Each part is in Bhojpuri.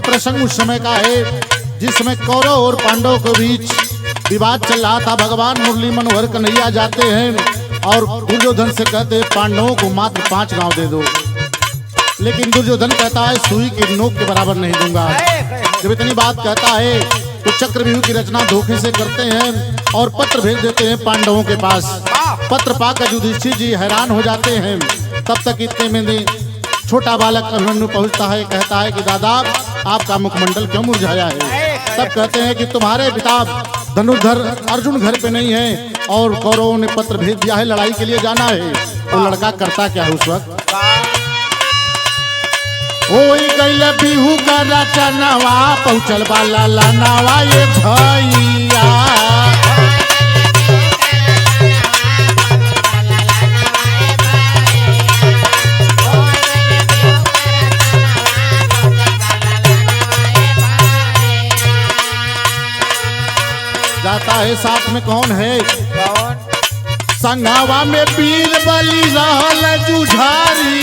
प्रसंग उस समय का है जिस समय कौरव और पांडव के बीच विवाद चल रहा था। भगवान मुरली मनोहर कन्हैया जाते हैं और दुर्योधन से कहते हैं पांडवों को मात्र 5 गांव दे दो, लेकिन दुर्योधन कहता है सुई की नोक के बराबर नहीं दूंगा। जब इतनी बात कहता है तो चक्रव्यूह की रचना धोखे से करते हैं और पत्र भेज देते हैं पांडवों के पास। पत्र पाकर युधिष्ठिर जी हैरान हो जाते हैं। तब तक इतने में छोटा बालक अभिमन्यु पहुंचता है, कहता है कि दादा आपका मुखमंडल क्यों मुरझाया है। तब कहते हैं कि तुम्हारे पिता धनुर्धर अर्जुन घर पे नहीं है और कौरवों ने पत्र भेज दिया है, लड़ाई के लिए जाना है। तो लड़का करता क्या है उस वक्त, होई गइल बिहू का रचनवा पहुंचल बाला लानावा ये भैया। जाता है साथ में कौन है, संघावा में वीर बलि रहल जुझारी।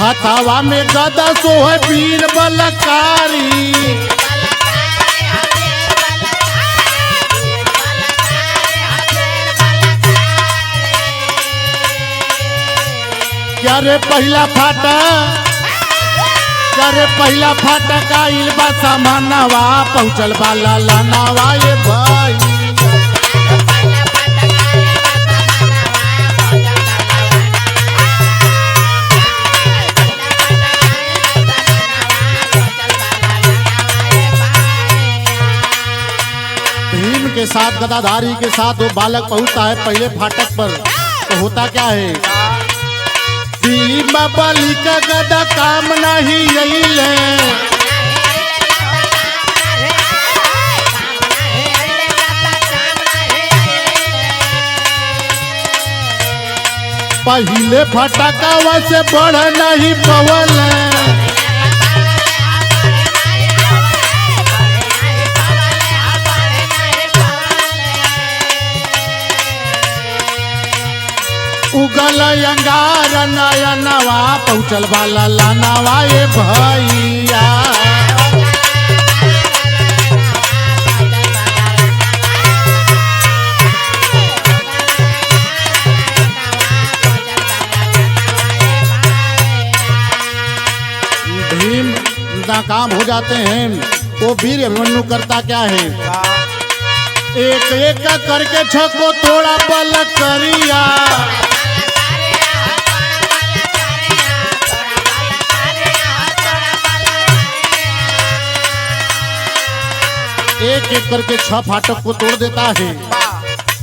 हथावा में गदा सोह वीर बलकारी। क्या रे पहला फाटा, क्या रे पहला फाटा का इल्बा सामानवा पहुंचल बाला लानावा ये भाई। भीम के साथ गदाधारी के साथ वो बालक पहुंचता है पहले फाटक पर। तो होता क्या है, भीम बलि का गदा काम नहीं अइले। पहले फटकावा से बढ़ नहीं पवल। उगल अंगार नयनवा पहुंचल बाला लानावा ये भैया। भीम नाकाम हो जाते हैं। वो वीर अभिमन्यु करता क्या है, एक एक करके छको तोड़ा बल करिया। एक एक करके 6 फाटक को तोड़ देता है।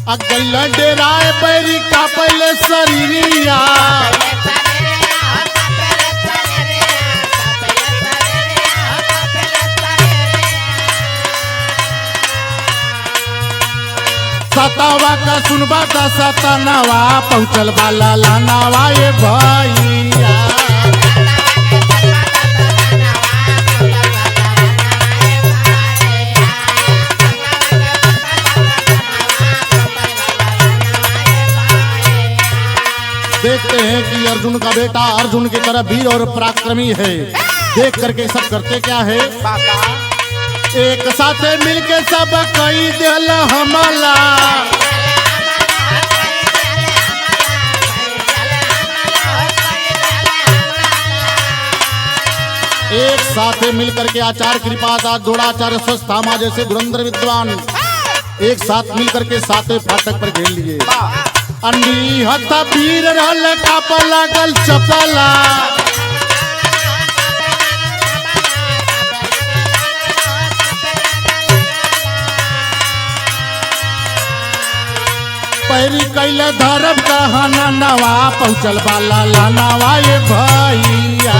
अगला डेराए बैरी का पहले शरीरिया। सतावा का सुनबा दा सतनावा पहुंचल बाला लानावा ये भैया। देखते हैं कि अर्जुन का बेटा अर्जुन की तरह वीर और पराक्रमी है। देख करके सब करते क्या है, एक साथ मिलके सब कई दिल हमला। एक साथ मिलकर के आचार्य कृपादास द्रोणाचार्य स्वस्थामा जैसे धुरंधर विद्वान एक साथ मिलकर के 7वें फाटक पर घेर लिए। अंडी हथा वीर रहल कापा लागल चपला। पैरी कैला धरब कहना नवा पहुंचल बाला लानावा ये भैया।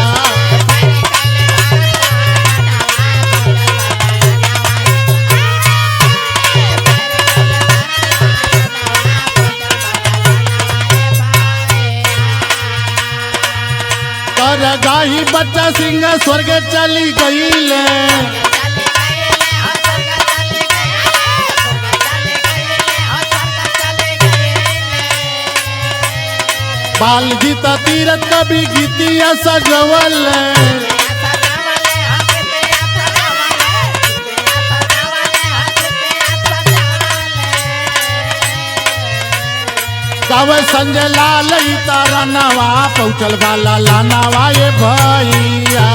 कर गाही बच्चा सिंह स्वर्ग चली गई। बाल जीता तीरथ कभी गीतिया सजवल गावे संजय लाल तारा नवा पहुँचल वाला लानावा ये भैया।